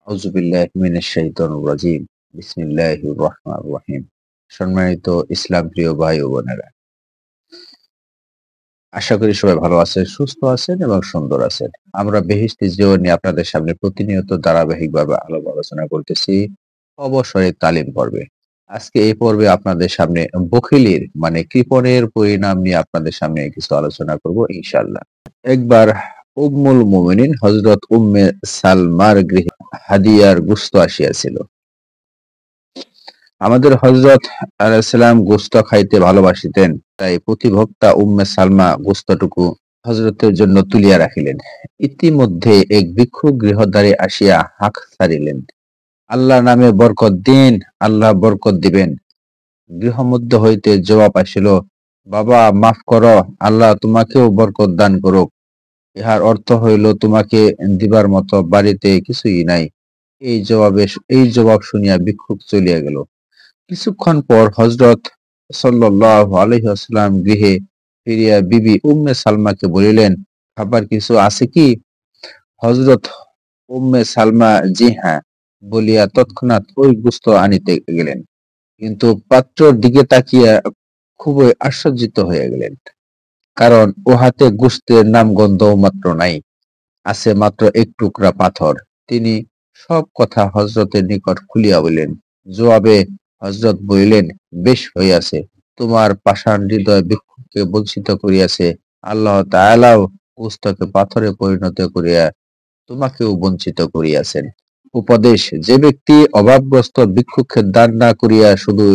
আউযুবিল্লাহি মিনাশ শাইতানির রাজিম। বিসমিল্লাহির রহমানির রহিম। সম্মানিত ইসলাম প্রিয় ভাই ও বোনেরা, আশা করি সবাই ভালো আছেন, সুস্থ আছেন এবং সুন্দর আছেন। আমরা বেহেশতি জীবন নিয়ে আপনাদের সামনে প্রতিনিয়ত ধারাবাহিকভাবে আলোচনা করতেছি, অবসরে তালিম পর্বে। আজকে এই পর্বে আপনাদের সামনে বখিলির মানে কৃপণের পরিণাম নিয়ে আপনাদের সামনে কিছু আলোচনা করব ইনশাআল্লাহ। একবার উম্মুল মুমিনিন হযরত উম্মে সালমার গৃহে হাদিয়ার গোশত আসিয়াছিল। আমাদের হযরত আলাইহিস সালাম গোশত খাইতে ভালোবাসিতেন, তাই প্রতিভক্তা উম্মে সালমা গোশতটুকু হযরতের জন্য তুলিয়া রাখিলেন। ইতিমধ্যে এক ভিক্ষুক গৃহদ্বারে আসিয়া হাঁক ছাড়িলেন, আল্লাহ নামে বরকত দিন, আল্লাহ বরকত দিবেন। গৃহমধ্য হইতে জবাব আসিল, বাবা মাফ করো, আল্লাহ তোমাকেও বরকত দান করুক। ইহার অর্থ হইল, তোমাকে দিবার মতো বাড়িতে কিছুই নাই। এই জবাব শুনিয়া ভিক্ষুক চলিয়া গেল। কিছুক্ষণ পর হযরত সাল্লাল্লাহু আলাইহি ওয়াসাল্লাম গৃহে ফিরিয়া বিবি উম্মে সালমাকে বলিলেন, খাবার কিছু আছে কি? হযরত উম্মে সালমা জি হ্যাঁ বলিয়া তৎক্ষণাৎ ওই গোশত আনিতে গেলেন, কিন্তু পাত্রর দিকে তাকিয়া খুবই আশ্চর্যিত হইয়া গেলেন। কারণ উহাতে গোশতের নামগন্ধও মাত্র নাই, আছে মাত্র এক টুকরা পাথর। তিনি সব কথা হযরতের নিকট খুলিয়া বলিলেন। জবাবে হযরত বলিলেন, বেশ হইয়াছে, তোমার পাষাণ হৃদয় ভিক্ষুককে বঞ্চিত করিয়াছে, আল্লাহ তাআলাও গোশতকে পাথরে পরিণত করিয়া তোমাকেও বঞ্চিত করিয়াছেন। উপদেশ: যে ব্যক্তি অভাবগ্রস্ত ভিক্ষুককে দান না করিয়া শুধু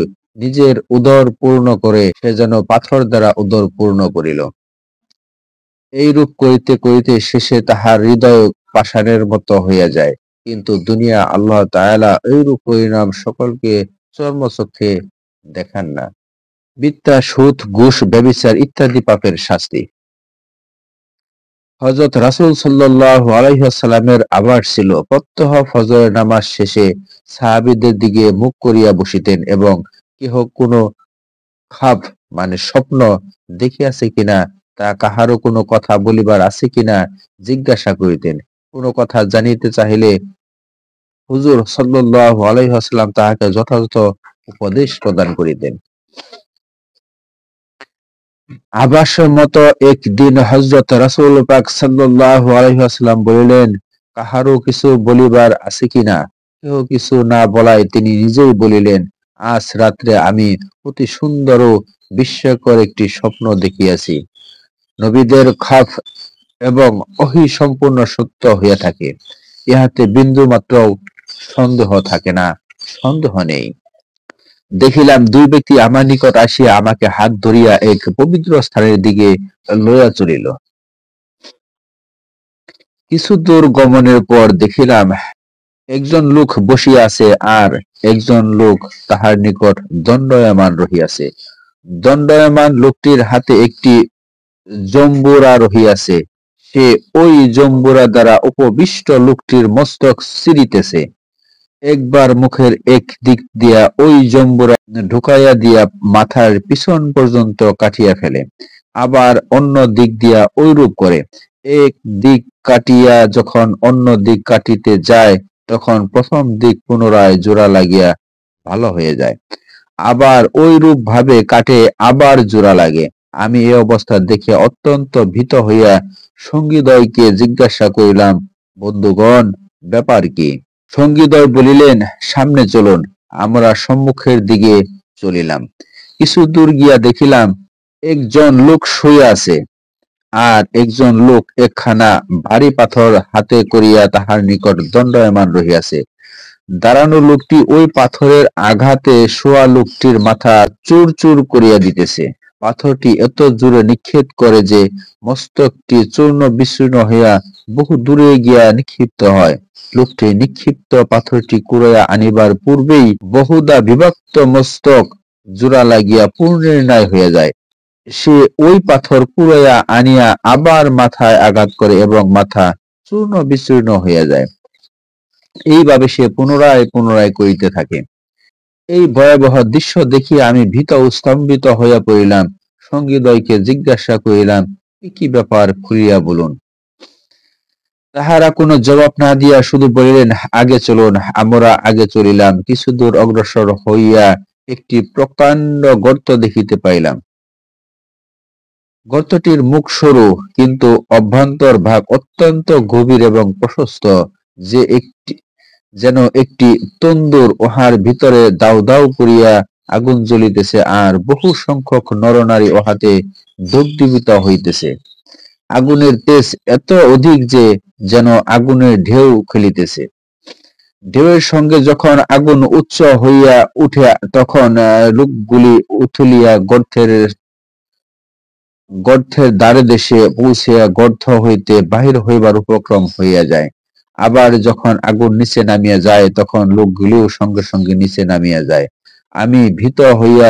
নিজের উদর পূর্ণ করে, সে যেন পাথর দ্বারা উদর পূর্ণ করিল। এইরূপ করিতে করিতে শেষে তাহার হৃদয় পাষাণের মতো হইয়া যায়। কিন্তু দুনিয়া আল্লাহ তাআলা এইরূপ পরিণাম সকলকে চর্মচক্ষে দেখান না। মিথ্যা, সুদ, ঘুষ, ব্যভিচার ইত্যাদি পাপের শাস্তি। হযরত রাসূল সাল্লাল্লাহু আলাইহি ওয়াসাল্লামের আবাস ছিল, প্রত্যহ ফজরের নামাজ শেষে সাহাবীদের দিকে মুখ করিয়া বসিতেন এবং কেহ কোনো খাব মানে স্বপ্ন দেখিয়াছে কিনা, তা কাহারও কোনো কথা বলিবার আছে কিনা জিজ্ঞাসা করিতেন। কোনো কথা জানিতে চাহিলে হুজুর সাল্লাল্লাহু আলাইহি ওয়াসাল্লাম তাহাকে যথাযথ উপদেশ প্রদান করিতেন। আবাসের মতো একদিন হযরত রাসূল পাক সাল্লাল্লাহু আলাইহি ওয়াসাল্লাম বলিলেন, কাহারও কিছু বলিবার আছে কিনা? কেহ কিছু না বলায় তিনি নিজেই বলিলেন, আজ রাত্রে আমি অতি সুন্দর ও বিস্ময়কর একটি স্বপ্ন দেখিয়াছি। নবীদের খাফ এবং ওহী সম্পূর্ণ সত্য হইয়া থাকে, ইহাতে বিন্দুমাত্র সন্দেহ থাকে না, সন্দেহ নেই। দেখিলাম দুই ব্যক্তি আমার নিকট আসিয়া আমাকে হাত ধরিয়া এক পবিত্র স্থানের দিকে লইয়া চলিল। কিছু দূর গমনের পর দেখিলাম একজন লোক বসিয়া আছে, আর একজন লোক তাহার নিকট দণ্ডায়মান রহিয়াছে। দণ্ডায়মান লোকটির হাতে একটি জম্বুরা রহিয়াছে, সে ওই জম্বুরা দ্বারা উপবিষ্ট লোকটির মস্তক ছিঁড়িতেছে। একবার মুখের এক দিক দিয়া ওই জম্বুরা ঢুকাইয়া দিয়া মাথার পিছন পর্যন্ত কাটিয়া ফেলে, আবার অন্য দিক দিয়া ঐরূপ করে। এক দিক কাটিয়া যখন অন্য দিক কাটিতে যায়, তখন প্রথম দিক পুনরায় জোড়া লাগিয়া ভালো হয়ে যায়, আবার ঐরূপ ভাবে কাটে, আবার জোড়া লাগে। আমি এ অবস্থা দেখিয়া অত্যন্ত ভীত হইয়া সঙ্গীদ্বয়কে জিজ্ঞাসা করিলাম, বন্ধুগণ, ব্যাপার কি? সঙ্গীদ্বয় বলিলেন, সামনে চলুন। আমরা সম্মুখের দিকে চলিলাম। কিছু দূর গিয়া দেখিলাম একজন লোক শুইয়া আছে, আর একজন লোক একখানা ভারী পাথর হাতে করিয়া তাহার নিকট দণ্ডায়মান রহিয়াছে। দাঁড়ানো লোকটি ওই পাথরের আঘাতে শোয়া লোকটির মাথা চূর চূর করিয়া দিতেছে। পাথরটি এত জোরে নিক্ষেপ করে যে মস্তকটি চূর্ণ বিচূর্ণ হইয়া বহু দূরে গিয়া নিক্ষিপ্ত হয়। লোকটি নিক্ষিপ্ত পাথরটি কুড়াইয়া আনিবার পূর্বেই বহুদা বিভক্ত মস্তক জোড়া লাগিয়া পুনর্নির্ণয় হইয়া যায়। সে ওই পাথর কুড়াইয়া আনিয়া আবার মাথায় আঘাত করে এবং মাথা চূর্ণ বিচূর্ণ হইয়া যায়। এইভাবে সে পুনরায় পুনরায় করিতে থাকে। এই ভয়াবহ দৃশ্য দেখিয়া আমি ভীত ও স্তম্ভিত হইয়া পড়িলাম। সঙ্গীদ্বয়কে জিজ্ঞাসা করিলাম, কি ব্যাপার, খুলিয়া বলুন। তাহারা কোনো জবাব না দিয়া শুধু বলিলেন, আগে চলুন। আমরা আগে চলিলাম। কিছু দূর অগ্রসর হইয়া একটি প্রকাণ্ড গর্ত দেখিতে পাইলাম। গর্তটির মুখ সরু, কিন্তু অভ্যন্তর ভাগ অত্যন্ত গভীর এবং প্রশস্ত, যে একটি যেন একটি তন্দুর। উহার ভিতরে দাউ দাউ করিয়া আগুন জ্বলিতেছে, আর বহু সংখ্যক নরনারী উহাতে দগ্ধীভূত হইতেছে। আগুনের তেজ এত অধিক যে যেন আগুনের ঢেউ খেলিতেছে। ঢেউয়ের সঙ্গে যখন আগুন উচ্চ হইয়া উঠে, তখন লোকগুলি উথলিয়া গর্তের দ্বারদেশে পৌঁছিয়া গর্ত হইতে বাহির হইবার উপক্রম হইয়া যায়। আবার যখন আগুন নিচে নামিয়া যায়, তখন লোকগুলিও সঙ্গে সঙ্গে নিচে নামিয়া যায়। আমি ভীত হইয়া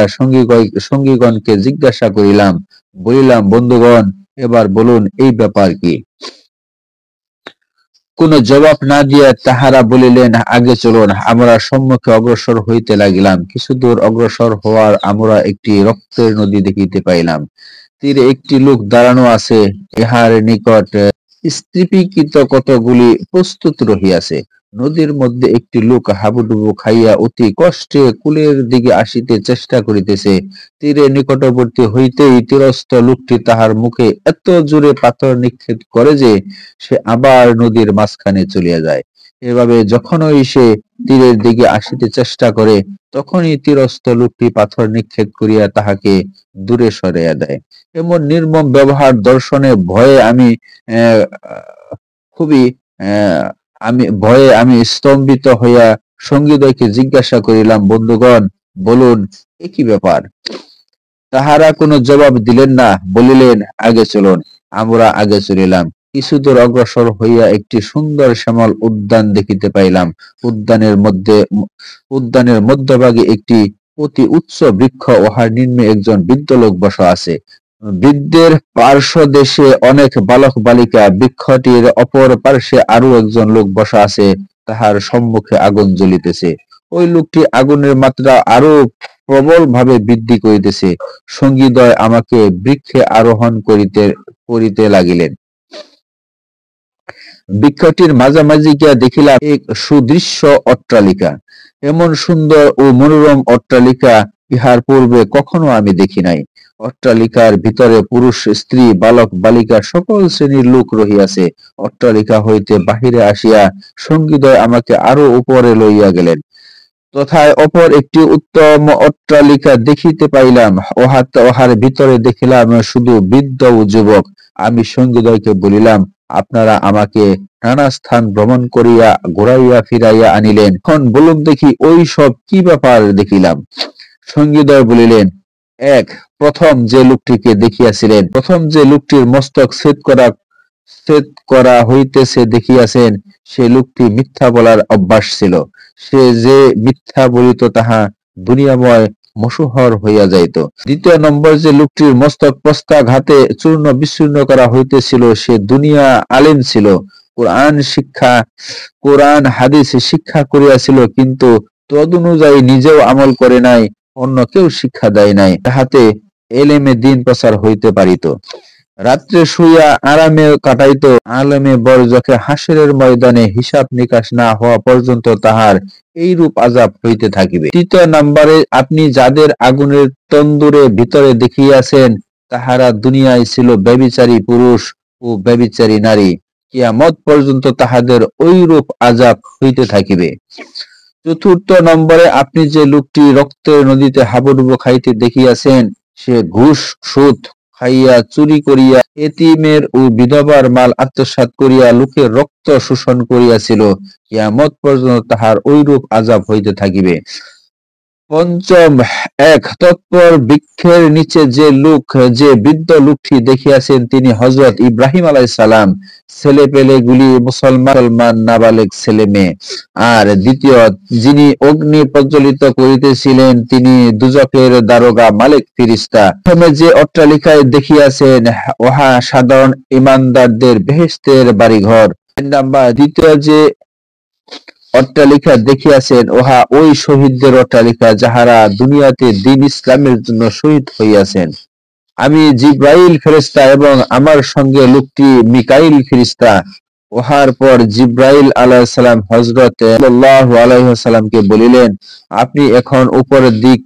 সঙ্গীগণকে জিজ্ঞাসা বলিলাম, বন্ধুগণ, এবার বলুন এই ব্যাপার কি? কোনো জবাব না দিয়া তাহারা বলিলেন, আগে চলুন। আমরা সম্মুখে অগ্রসর হইতে লাগিলাম। কিছু দূর অগ্রসর হওয়ার আমরা একটি রক্তের নদী দেখিতে পাইলাম। তীরে একটি লোক দাঁড়ানো আছে, ইহার নিকট স্ত্রীকৃত কতকগুলি প্রস্তুত রহিয়াছে। নদীর মধ্যে একটি লোক হাবুডুবু খাইয়া অতি কষ্টে কূলের দিকে আসিতে চেষ্টা করিতেছে। তীরে নিকটবর্তী হইতেই তীরস্থ লোকটি তাহার মুখে এত জোরে পাথর নিক্ষেপ করে যে সে আবার নদীর মাঝখানে চলিয়া যায়। এভাবে যখনই সে তীরের দিকে আসিতে চেষ্টা করে, তখনই তীরস্থ লোকটি পাথর নিক্ষেপ করিয়া তাহাকে দূরে সরাইয়া দেয়। এমন নির্মম ব্যবহার দর্শনে আহ, খুবই আহ, আমি স্তম্ভিত হইয়া সঙ্গীদ্বয়কে জিজ্ঞাসা করিলাম, বন্ধুগণ, বলুন এ কি ব্যাপার? তাহারা কোনো জবাব দিলেন না। বলিলেন, আগে চলুন। আমরা আগে চলিলাম। কিছুদূর অগ্রসর হইয়া একটি সুন্দর শ্যামল উদ্যান দেখিতে পাইলাম। উদ্যানের মধ্যভাগে একটি অতি উচ্চ বৃক্ষ, উহার নিম্নে একজন বৃদ্ধ লোক বসা আছে। বৃদ্ধের পার্শ্বদেশে অনেক বালক বালিকা। বৃক্ষটির অপর পার্শ্বে আরো একজন লোক বসা আছে, তাহার সম্মুখে আগুন জ্বলিতেছে। ওই লোকটি আগুনের মাত্রা আরো প্রবল ভাবে বৃদ্ধি করিতেছে। সঙ্গীদ্বয় আমাকে বৃক্ষে আরোহণ করিতে লাগিলেন। বৃক্ষটির মাঝামাঝি গিয়া দেখিলাম এক সুদৃশ্য অট্টালিকা। এমন সুন্দর ও মনোরম অট্টালিকা ইহার পূর্বে কখনো আমি দেখি নাই। অট্টালিকার ভিতরে পুরুষ, স্ত্রী, বালক বালিকা সকল শ্রেণীর লোক রহিয়াছে। অট্টালিকা হইতে বাহিরে আসিয়া সঙ্গীদ্বয় আমাকে আরো উপরে লইয়া গেলেন। তথায় অপর একটি উত্তম অট্টালিকা দেখিতে পাইলাম। উহার ভিতরে দেখিলাম শুধু বৃদ্ধ ও যুবক। আমি সঙ্গীদ্বয়কে বলিলাম, আপনারা আমাকে নানা স্থান ভ্রমণ করিয়া ঘুরাইয়া ফিরাইয়া আনিলেন, এখন বলুন দেখি ওই সব কি ব্যাপার দেখিলাম? সঙ্গীদ্বয় বলিলেন, এক, প্রথম যে লোকটির মস্তক ছেদ করা হইতেছে দেখিয়াছেন, সে লোকটি মিথ্যা বলার অভ্যাস ছিল। সে যে মিথ্যা বলিত তাহা দুনিয়াময় মশহুর হইয়া যাইত। দ্বিতীয় নম্বর, যে লোকটির মস্তক পক্ষাঘাতে চূর্ণ বিচূর্ণ করা হইতেছিল, সে দুনিয়া আলেম ছিল, কোরআন হাদিস শিক্ষা করিয়াছিল, কিন্তু তদনুযায়ী নিজেও আমল করে নাই, অন্য কেউ শিক্ষা দেয় নাই, তাহাতে এলেমে দিন প্রচার হইতে পারিত। রাত্রে শুইয়া আরামে কাটাইত, আলেমে বরজখে হাসরের ময়দানে হিসাব নিকাশ না হওয়া পর্যন্ত তাহার এইরূপ আযাব হইতে থাকিবে। তৃতীয় নম্বরে, আপনি যাদের আগুনের তন্দুরের ভিতরে দেখিয়াছেন, তাহারা দুনিয়ায় ছিল ব্যভিচারী পুরুষ ও ব্যভিচারী নারী। কিয়ামত পর্যন্ত তাহাদের ঐরূপ আযাব হইতে থাকিবে। চতুর্থ নম্বরে, আপনি যে লোকটি রক্তের নদীতে হাবুডুবু খাইতে দেখিয়াছেন, সে ঘুষ সুদ খাইয়া চুরি করিয়া এতিমের ও বিধবার মাল আত্মসাৎ করিয়া লোকের রক্ত শোষণ করিয়াছিল। কিয়ামত পর্যন্ত তাহার ঐরূপ আযাব হইতে থাকিবে। পঞ্চম, এক, তৎপর বৃক্ষের নিচে যে বৃদ্ধ লোকটি দেখিয়াছেন, তিনি হযরত ইব্রাহিম আলাইহিস সালাম। ছেলেপেলেগুলি মুসলমান নাবালেগ ছেলে মেয়ে। আর দ্বিতীয়, যিনি অগ্নি প্রজ্বলিত করিতেছিলেন, তিনি দুজকের দারোগা মালিক ফেরেশতা। প্রথমে যে অট্টালিকায় দেখিয়াছেন, উহা সাধারণ ঈমানদারদের বেহেশতের বাড়িঘর। দ্বিতীয় যে অট্টালিকা দেখিয়াছেন, উহা ওই শহীদদের অট্টালিকা, যাহারা দুনিয়াতে দ্বীন ইসলামের জন্য শহীদ হইয়াছেন। আমি জিবরাইল ফেরেশতা এবং আমার সঙ্গে লোকটি মিকাইল ফেরেশতা। উহার পর জিব্রাইল আলাইহিস সালাম হযরত সাল্লাল্লাহু আলাইহি ওয়াসাল্লামকে বলিলেন, আপনি এখন উপরের দিক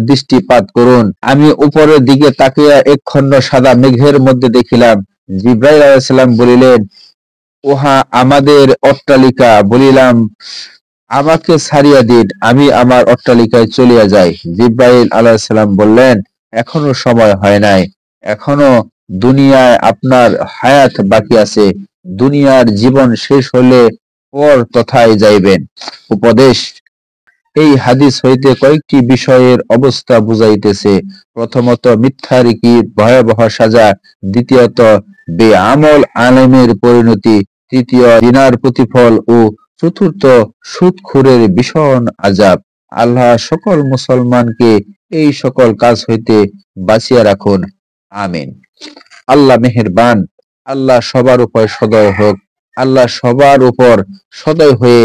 দৃষ্টিপাত করুন। আমি উপরের দিকে তাকিয়া একখণ্ড সাদা মেঘের মধ্যে দেখিলাম। জিব্রাইল আলাইহিস সালাম বলিলেন, উহা আমাদের অট্টালিকা। বলিলাম, আমাকে ছাড়িয়া দিন, আমি আমার অট্টালিকায় চলিয়া যাই। জিব্রাইল আলাইহিস সালাম বললেন, এখনো সময় হয় নাই, এখনো দুনিয়ায় আপনার হায়াত বাকি আছে। দুনিয়ার জীবন শেষ হলে পর তথায় যাইবেন। উপদেশ: এই হাদিস হইতে কয়েকটি বিষয়ের অবস্থা বুঝাইতেছে। প্রথমত, মিথ্যার কি ভয়াবহ সাজা, দ্বিতীয়ত বেআমল আলেমের পরিণতি, তৃতীয় জিনার প্রতিফল ও চতুর্থ সুদখোরের ভীষণ আযাব। আল্লাহ সকল মুসলমানকে এই সকল কাজ হইতে বাঁচিয়া রাখুন, আমিন। আল্লাহ মেহেরবান, আল্লাহ সবার উপর সদয় হোক। আল্লাহ সবার উপর সদয় হয়ে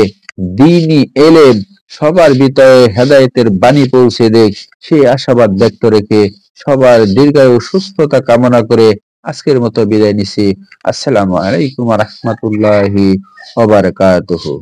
দ্বীনি এলেম সবার ভিতরে হেদায়েতের বাণী পৌঁছে দেখ, সেই আশাবাদ ব্যক্ত রেখে সবার দীর্ঘায়ু সুস্থতা কামনা করে আজকের মতো বিদায় নিছি। আসসালামু আলাইকুম ওয়া রাহমাতুল্লাহি ওয়া বারাকাতুহু।